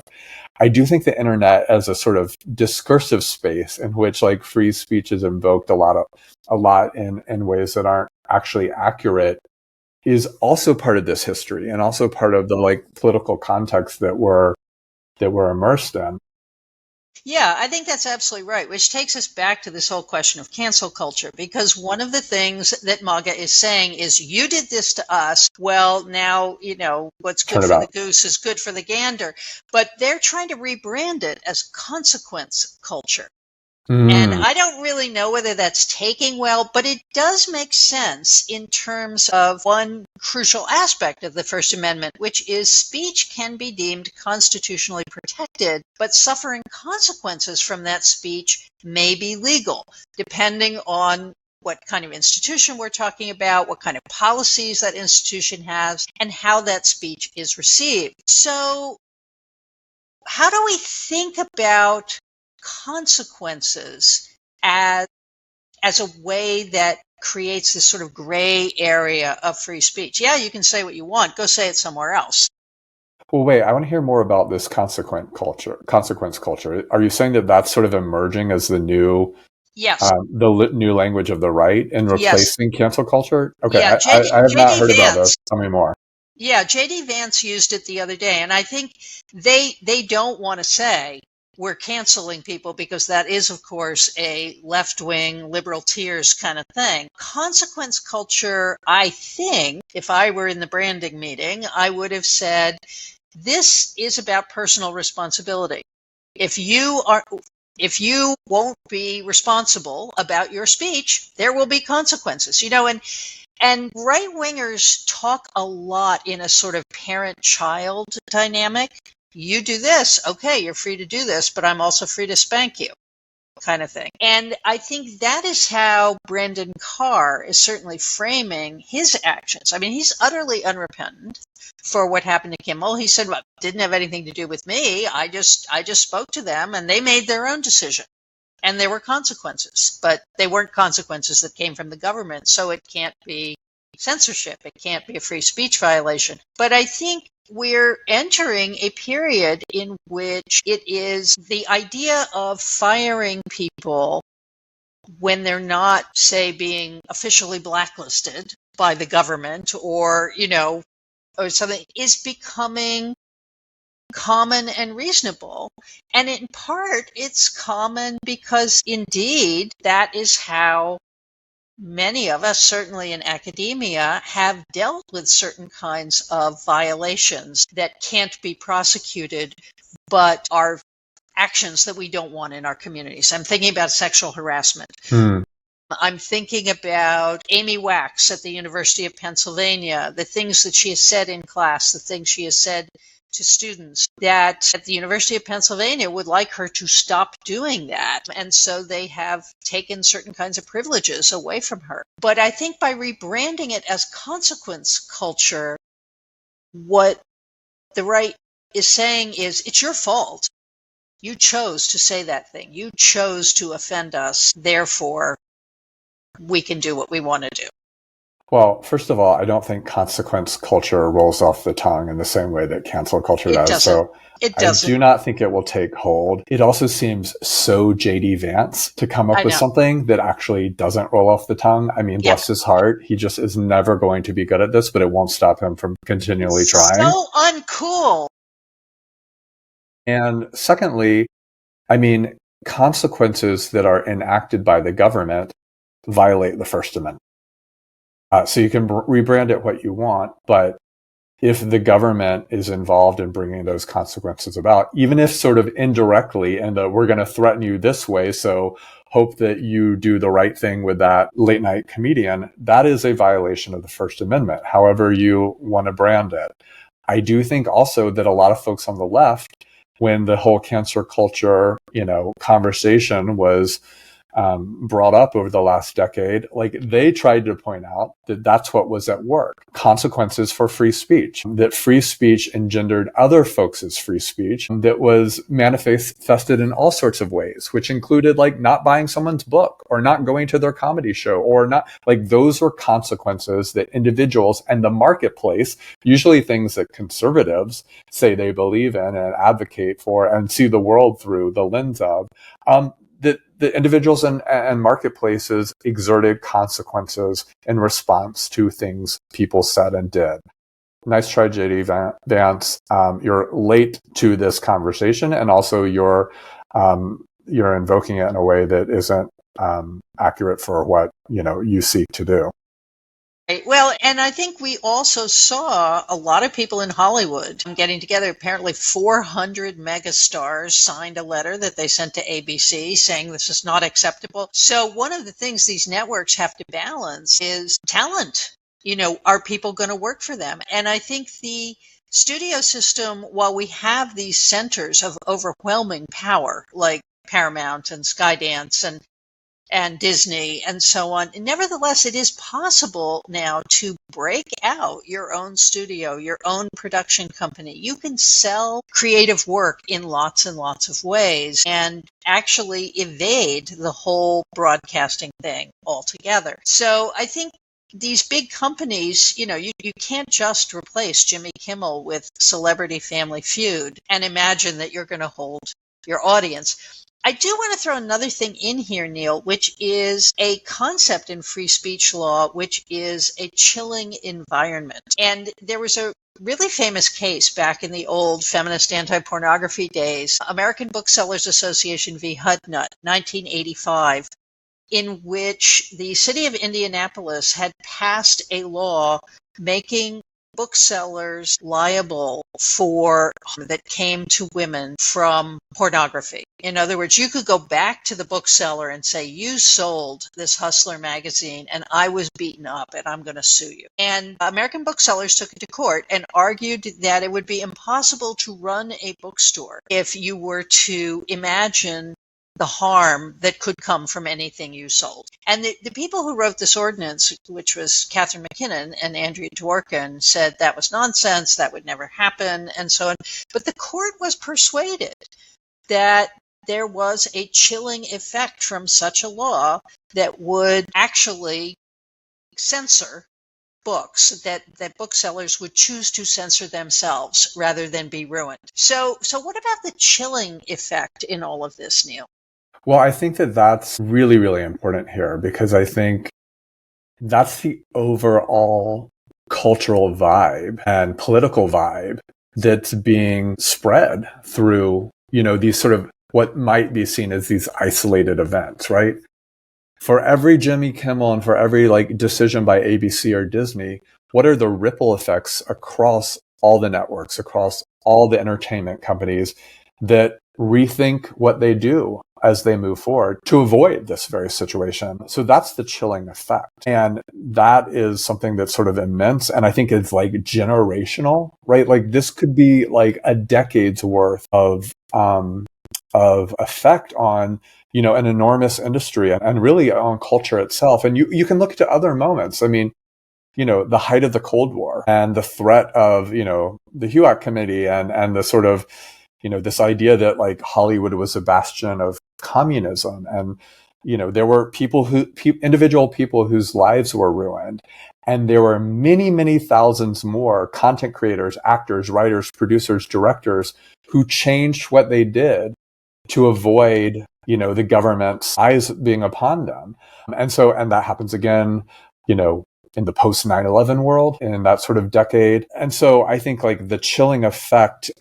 I do think the internet as a sort of discursive space in which free speech is invoked a lot in ways that aren't actually accurate is also part of this history, and also part of the political context that we're immersed in. Yeah, I think that's absolutely right, which takes us back to this whole question of cancel culture, because one of the things that MAGA is saying is, you did this to us, well, now, what's good for the goose is good for the gander. But they're trying to rebrand it as consequence culture. And I don't really know whether that's taking well, but it does make sense in terms of one crucial aspect of the First Amendment, which is speech can be deemed constitutionally protected, but suffering consequences from that speech may be legal, depending on what kind of institution we're talking about, what kind of policies that institution has, and how that speech is received. So how do we think about consequences as a way that creates this sort of gray area of free speech? Yeah, you can say what you want. Go say it somewhere else. Well, wait, I want to hear more about this consequence culture. Are you saying that that's sort of emerging as the new Yes. New language of the right in Yes. replacing cancel culture. Okay, Yeah. I have not JD heard about this. Vance. Tell me more. Yeah, JD Vance used it the other day, and I think they don't want to say we're canceling people because that is, of course, a left-wing liberal tears kind of thing. Consequence culture, I think, if I were in the branding meeting, I would have said this is about personal responsibility. If you won't be responsible about your speech, there will be consequences. And right wingers talk a lot in a sort of parent child dynamic. You do this, okay, you're free to do this, but I'm also free to spank you, kind of thing. And I think that is how Brendan Carr is certainly framing his actions. I mean, he's utterly unrepentant for what happened to Kimmel. He said, well, it didn't have anything to do with me. I just spoke to them and they made their own decision. And there were consequences, but they weren't consequences that came from the government. So it can't be censorship. It can't be a free speech violation. But I think we're entering a period in which it is the idea of firing people when they're not, say, being officially blacklisted by the government or something is becoming common and reasonable. And in part, it's common because indeed that is how many of us, certainly in academia, have dealt with certain kinds of violations that can't be prosecuted, but are actions that we don't want in our communities. I'm thinking about sexual harassment. I'm thinking about Amy Wax at the University of Pennsylvania, the things that she has said in class, the things she has said to students that at the University of Pennsylvania would like her to stop doing that. And so they have taken certain kinds of privileges away from her. But I think by rebranding it as consequence culture, what the right is saying is it's your fault. You chose to say that thing. You chose to offend us. Therefore, we can do what we want to do. Well, first of all, I don't think consequence culture rolls off the tongue in the same way that cancel culture It does. doesn't. So It I doesn't. do not think it will take hold. It also seems so JD Vance to come up I with know. something that actually doesn't roll off the tongue. I mean, Yeah. bless his heart. He just is never going to be good at this, but it won't stop him from continually trying. So uncool. And secondly, I mean, consequences that are enacted by the government violate the First Amendment. So you can rebrand it what you want, but if the government is involved in bringing those consequences about, even if sort of indirectly, and we're going to threaten you this way, so hope that you do the right thing with that late night comedian, that is a violation of the First Amendment, however you want to brand it. I do think also that a lot of folks on the left, when the whole cancer culture, conversation was brought up over the last decade, like they tried to point out that that's what was at work. Consequences for free speech, that free speech engendered other folks' free speech that was manifested in all sorts of ways, which included like not buying someone's book or not going to their comedy show or not, like those were consequences that individuals and the marketplace, usually things that conservatives say they believe in and advocate for and see the world through the lens of, that the individuals and marketplaces exerted consequences in response to things people said and did. Nice try, JD Vance. You're late to this conversation, and also you're invoking it in a way that isn't accurate for what you seek to do. Well, and I think we also saw a lot of people in Hollywood getting together. Apparently 400 megastars signed a letter that they sent to ABC saying this is not acceptable. So one of the things these networks have to balance is talent. Are people going to work for them? And I think the studio system, while we have these centers of overwhelming power, like Paramount and Skydance and Disney and so on. Nevertheless, it is possible now to break out your own studio, your own production company. You can sell creative work in lots and lots of ways and actually evade the whole broadcasting thing altogether. So I think these big companies, you can't just replace Jimmy Kimmel with Celebrity Family Feud and imagine that you're going to hold your audience. I do want to throw another thing in here, Neil, which is a concept in free speech law, which is a chilling environment. And there was a really famous case back in the old feminist anti-pornography days, American Booksellers Association v. Hudnut, 1985, in which the city of Indianapolis had passed a law making booksellers liable for harm that came to women from pornography. In other words, you could go back to the bookseller and say, you sold this Hustler magazine and I was beaten up and I'm going to sue you. And American booksellers took it to court and argued that it would be impossible to run a bookstore if you were to imagine the harm that could come from anything you sold. And the people who wrote this ordinance, which was Catherine McKinnon and Andrea Dworkin, said that was nonsense, that would never happen, and so on. But the court was persuaded that there was a chilling effect from such a law that would actually censor books, that booksellers would choose to censor themselves rather than be ruined. So what about the chilling effect in all of this, Neil? Well, I think that that's really, really important here, because I think that's the overall cultural vibe and political vibe that's being spread through, these sort of what might be seen as these isolated events, right? For every Jimmy Kimmel and for every decision by ABC or Disney, what are the ripple effects across all the networks, across all the entertainment companies that rethink what they do as they move forward to avoid this very situation? So that's the chilling effect. And that is something that's sort of immense. And I think it's generational, right? This could be a decade's worth of effect on, an enormous industry and really on culture itself. And you can look to other moments. I mean, the height of the Cold War and the threat of, the HUAC committee and the sort of, this idea that Hollywood was a bastion of communism, and there were individual people whose lives were ruined, and there were many, many thousands more content creators, actors, writers, producers, directors who changed what they did to avoid the government's eyes being upon them. And that happens again in the post 9/11 world, in that sort of decade. And so I think the chilling effect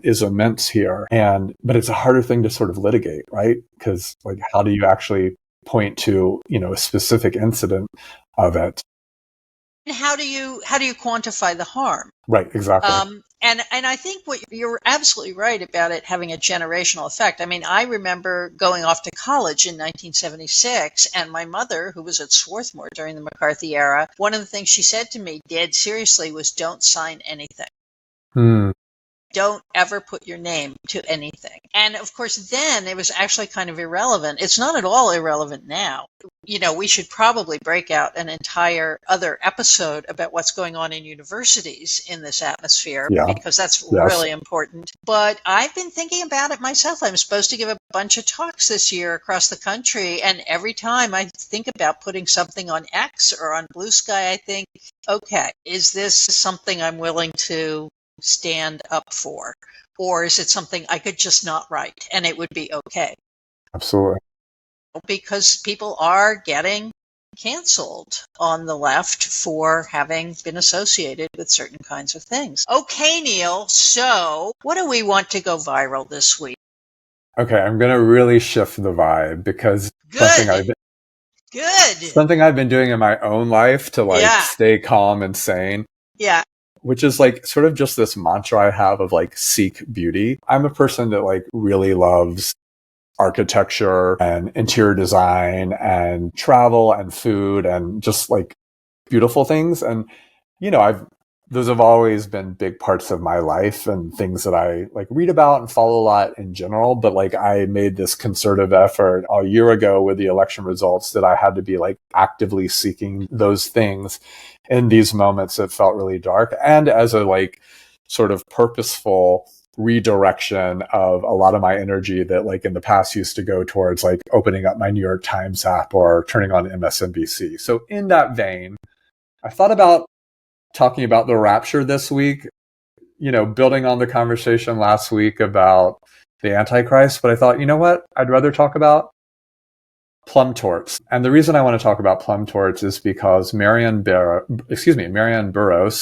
is immense here. But it's a harder thing to sort of litigate, right? Because how do you actually point to, a specific incident of it? And how do you quantify the harm? Right, exactly. And I think you're absolutely right about it having a generational effect. I mean, I remember going off to college in 1976, and my mother, who was at Swarthmore during the McCarthy era, one of the things she said to me, dead seriously, was don't sign anything. Don't ever put your name to anything. And of course, then it was actually kind of irrelevant. It's not at all irrelevant now. We should probably break out an entire other episode about what's going on in universities in this atmosphere, because that's really important. But I've been thinking about it myself. I'm supposed to give a bunch of talks this year across the country. And every time I think about putting something on X or on Blue Sky, I think, okay, is this something I'm willing to stand up for, or is it something I could just not write and it would be okay? Absolutely. Because people are getting canceled on the left for having been associated with certain kinds of things. Okay, Neil, so what do we want to go viral this week? Okay, I'm going to really shift the vibe, because something I've been doing in my own life to stay calm and sane. Yeah. Which is sort of just this mantra I have of seek beauty. I'm a person that really loves architecture and interior design and travel and food and just beautiful things. And, those have always been big parts of my life and things that I read about and follow a lot in general. But I made this concerted effort a year ago with the election results that I had to be actively seeking those things in these moments that felt really dark, and as a sort of purposeful redirection of a lot of my energy that in the past used to go towards opening up my New York Times app or turning on MSNBC. So in that vein, I thought about talking about the rapture this week, building on the conversation last week about the Antichrist, but I thought, you know what? I'd rather talk about plum torts. And the reason I want to talk about plum torts is because Marianne Burroughs,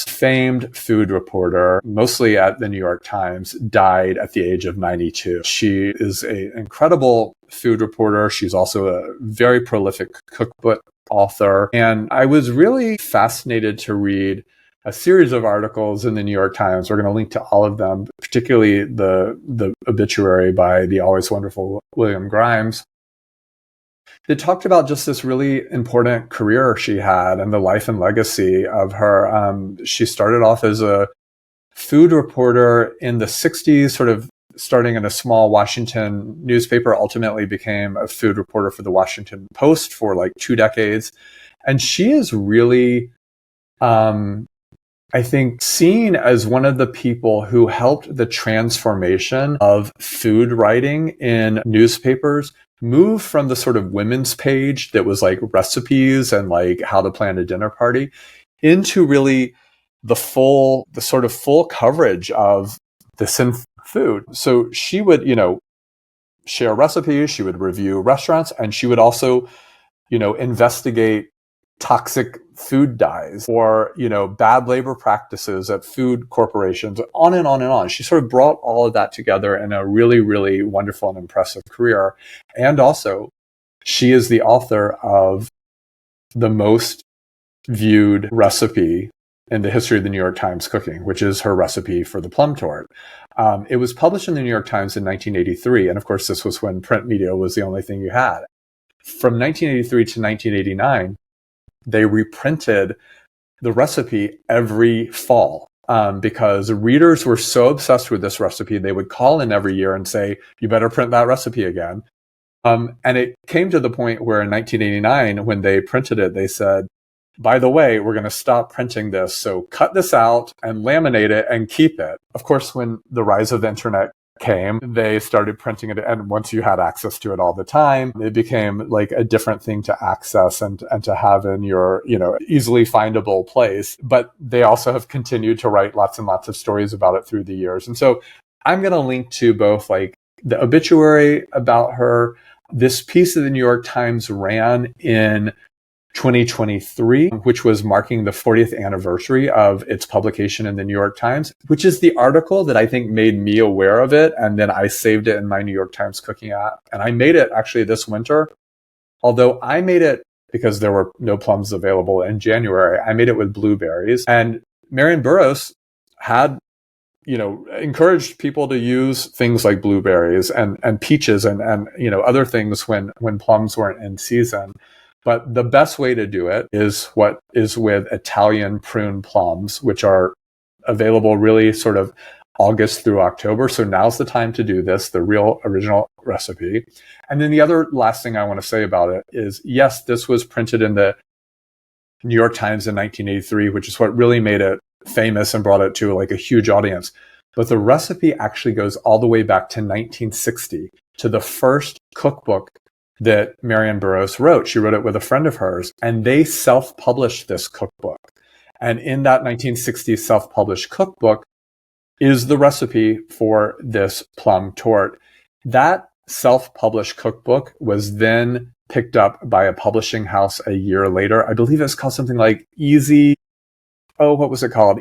famed food reporter, mostly at the New York Times, died at the age of 92. She is an incredible food reporter. She's also a very prolific cookbook author. And I was really fascinated to read a series of articles in the New York Times. We're going to link to all of them, particularly the obituary by the always wonderful William Grimes. It talked about just this really important career she had and the life and legacy of her. She started off as a food reporter in the 60s, sort of starting in a small Washington newspaper, ultimately became a food reporter for the Washington Post for like 2 decades. And she is really, I think, seen as one of the people who helped the transformation of food writing in newspapers move from the sort of women's page that was like recipes and like how to plan a dinner party into really the sort of full coverage of this in food. So she would, share recipes, she would review restaurants, and she would also, investigate toxic food dyes or, bad labor practices at food corporations, on and on and on. She sort of brought all of that together in a really, really wonderful and impressive career. And also, she is the author of the most viewed recipe in the history of the New York Times cooking, which is her recipe for the plum tort. It was published in the New York Times in 1983. And of course, this was when print media was the only thing you had. From 1983 to 1989, they reprinted the recipe every fall because readers were so obsessed with this recipe. They would call in every year and say, you better print that recipe again. And it came to the point where in 1989, when they printed it, they said, by the way, we're going to stop printing this. So cut this out and laminate it and keep it. Of course, when the rise of the internet came, they started printing it. And once you had access to it all the time, it became like a different thing to access and to have in your, easily findable place. But they also have continued to write lots and lots of stories about it through the years. And so I'm going to link to both like the obituary about her. This piece of the New York Times ran in 2023, which was marking the 40th anniversary of its publication in the New York Times, which is the article that I think made me aware of it. And then I saved it in my New York Times cooking app. And I made it actually this winter, although I made it because there were no plums available in January. I made it with blueberries. And Marianne Burroughs had, encouraged people to use things like blueberries and peaches and other things when plums weren't in season. But the best way to do it is what is with Italian prune plums, which are available really sort of August through October. So now's the time to do this, the real original recipe. And then the other last thing I want to say about it is, yes, this was printed in the New York Times in 1983, which is what really made it famous and brought it to like a huge audience. But the recipe actually goes all the way back to 1960, to the first cookbook that Marianne Burroughs wrote. She wrote it with a friend of hers, and they self-published this cookbook. And in that 1960s self-published cookbook is the recipe for this plum tort. That self-published cookbook was then picked up by a publishing house a year later. I believe it's called something like what was it called?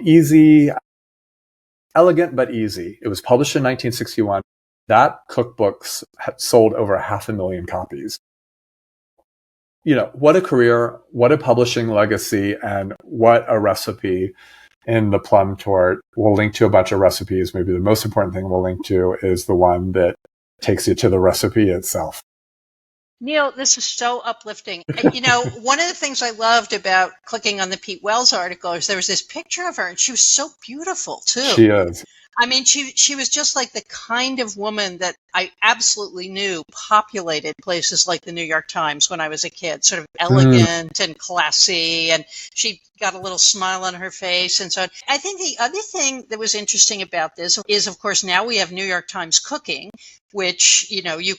Elegant but Easy. It was published in 1961. That cookbook sold over 500,000 copies. What a career, what a publishing legacy, and what a recipe in the plum tort. We'll link to a bunch of recipes. Maybe the most important thing we'll link to is the one that takes you to the recipe itself. Neil, this is so uplifting. One of the things I loved about clicking on the Pete Wells article is there was this picture of her, and she was so beautiful, too. She is. I mean, she was just like the kind of woman that I absolutely knew populated places like the New York Times when I was a kid, sort of elegant and classy, and she got a little smile on her face and so on. I think the other thing that was interesting about this is, of course, now we have New York Times Cooking, which, you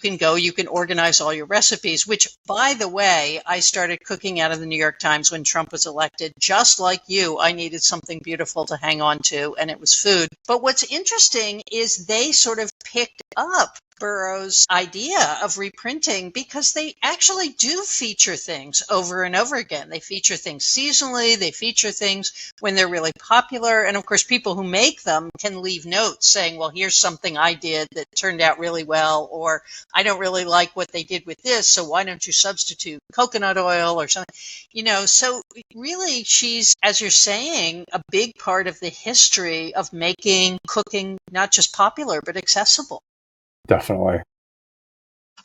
can organize all your recipes, which, by the way, I started cooking out of the New York Times when Trump was elected. Just like you, I needed something beautiful to hang on to, and it was food. But what's interesting is they sort of picked up Burroughs' idea of reprinting, because they actually do feature things over and over again. They feature things seasonally, they feature things when they're really popular, and of course people who make them can leave notes saying, well, here's something I did that turned out really well, or I don't really like what they did with this, so why don't you substitute coconut oil or something? So really she's, as you're saying, a big part of the history of making cooking not just popular but accessible. Definitely.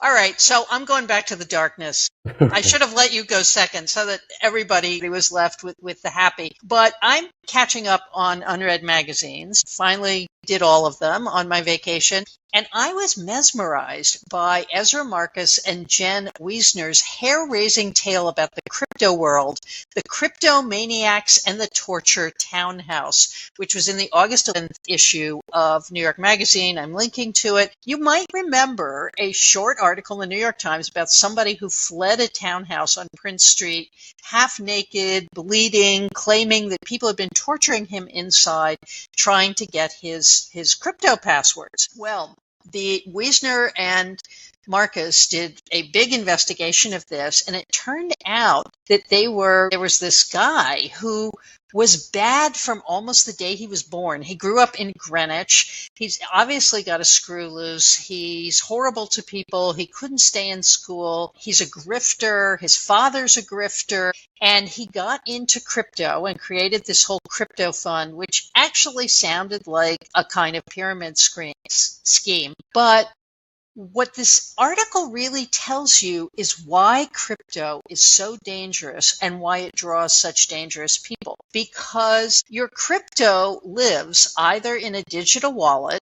All right, so I'm going back to the darkness. I should have let you go second so that everybody was left with the happy. But I'm catching up on unread magazines. Finally did all of them on my vacation. And I was mesmerized by Ezra Marcus and Jen Wiesner's hair-raising tale about the crypto world, the Crypto Maniacs and the Torture Townhouse, which was in the August 11th issue of New York Magazine. I'm linking to it. You might remember a short article in the New York Times about somebody who fled a townhouse on Prince Street, half naked, bleeding, claiming that people had been torturing him inside, trying to get his crypto passwords. Well, the Wiesner and Marcus did a big investigation of this, and it turned out that there was this guy who was bad from almost the day he was born. He grew up in Greenwich. He's obviously got a screw loose. He's horrible to people. He couldn't stay in school. He's a grifter. His father's a grifter. And he got into crypto and created this whole crypto fund, which actually sounded like a kind of pyramid scheme. But what this article really tells you is why crypto is so dangerous and why it draws such dangerous people. Because your crypto lives either in a digital wallet,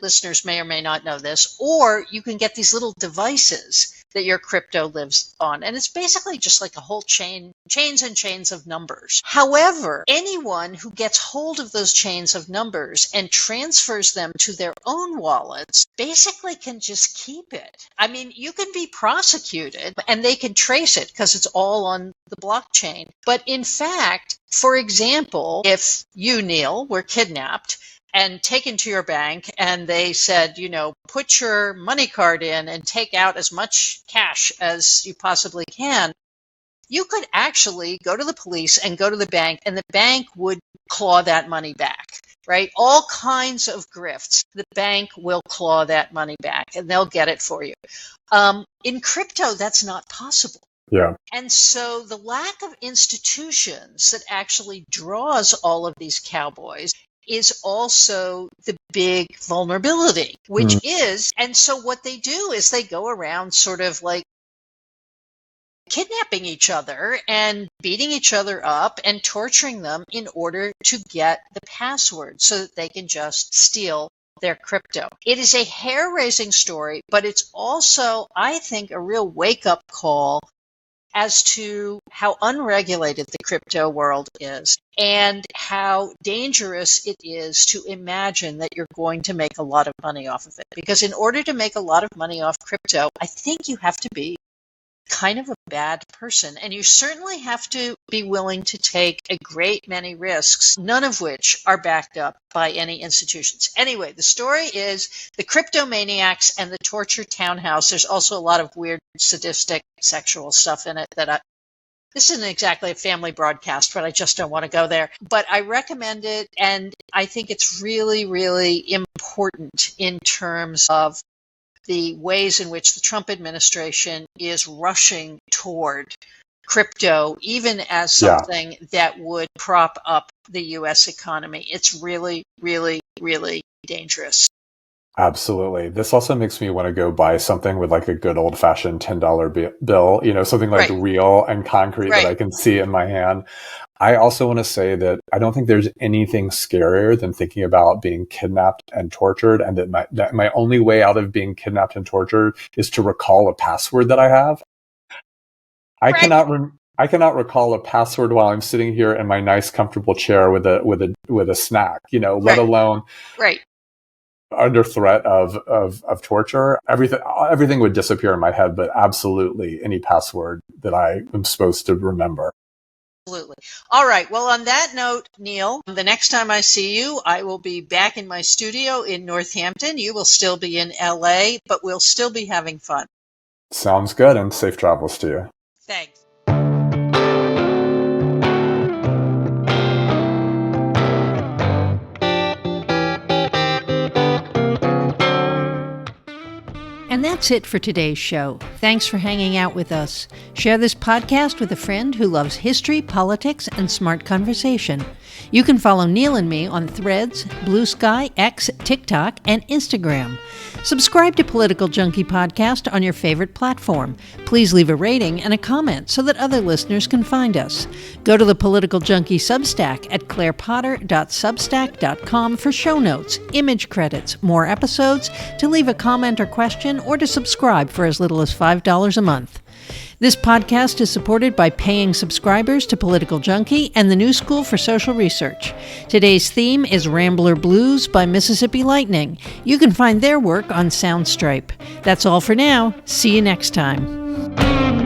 listeners may or may not know this, or you can get these little devices that your crypto lives on. And it's basically just like a whole chains and chains of numbers. However, anyone who gets hold of those chains of numbers and transfers them to their own wallets basically can just keep it. I mean, you can be prosecuted and they can trace it because it's all on the blockchain. But in fact, for example, if you, Neil, were kidnapped and taken to your bank and they said, put your money card in and take out as much cash as you possibly can, you could actually go to the police and go to the bank, and the bank would claw that money back, right? All kinds of grifts. The bank will claw that money back and they'll get it for you. In crypto, that's not possible. Yeah. And so the lack of institutions that actually draws all of these cowboys is also the big vulnerability, which is, and so what they do is they go around sort of like kidnapping each other and beating each other up and torturing them in order to get the password so that they can just steal their crypto. It is a hair-raising story, but it's also, I think, a real wake-up call as to how unregulated the crypto world is and how dangerous it is to imagine that you're going to make a lot of money off of it. Because in order to make a lot of money off crypto, I think you have to be kind of a bad person. And you certainly have to be willing to take a great many risks, none of which are backed up by any institutions. Anyway, the story is the Crypto Maniacs and the Torture Townhouse. There's also a lot of weird, sadistic, sexual stuff in it that this isn't exactly a family broadcast, but I just don't want to go there. But I recommend it, and I think it's really, really important in terms of the ways in which the Trump administration is rushing toward crypto, even as something that would prop up the U.S. economy. It's really, really, really dangerous. Absolutely. This also makes me want to go buy something with like a good old fashioned $10 bill, something like real and concrete that I can see in my hand. I also want to say that I don't think there's anything scarier than thinking about being kidnapped and tortured, and that my only way out of being kidnapped and tortured is to recall a password that I have. I cannot recall a password while I'm sitting here in my nice, comfortable chair with a snack, let alone under threat of torture. Everything would disappear in my head, but absolutely any password that I am supposed to remember. Absolutely. All right. Well, on that note, Neil, the next time I see you, I will be back in my studio in Northampton. You will still be in LA, but we'll still be having fun. Sounds good, and safe travels to you. Thanks. And that's it for today's show. Thanks for hanging out with us. Share this podcast with a friend who loves history, politics, and smart conversation. You can follow Neil and me on Threads, Blue Sky, X, TikTok, and Instagram. Subscribe to Political Junkie Podcast on your favorite platform. Please leave a rating and a comment so that other listeners can find us. Go to the Political Junkie Substack at clairepotter.substack.com for show notes, image credits, more episodes, to leave a comment or question, or to subscribe for as little as $5 a month. This podcast is supported by paying subscribers to Political Junkie and the New School for Social Research. Today's theme is Rambler Blues by Mississippi Lightning. You can find their work on Soundstripe. That's all for now. See you next time.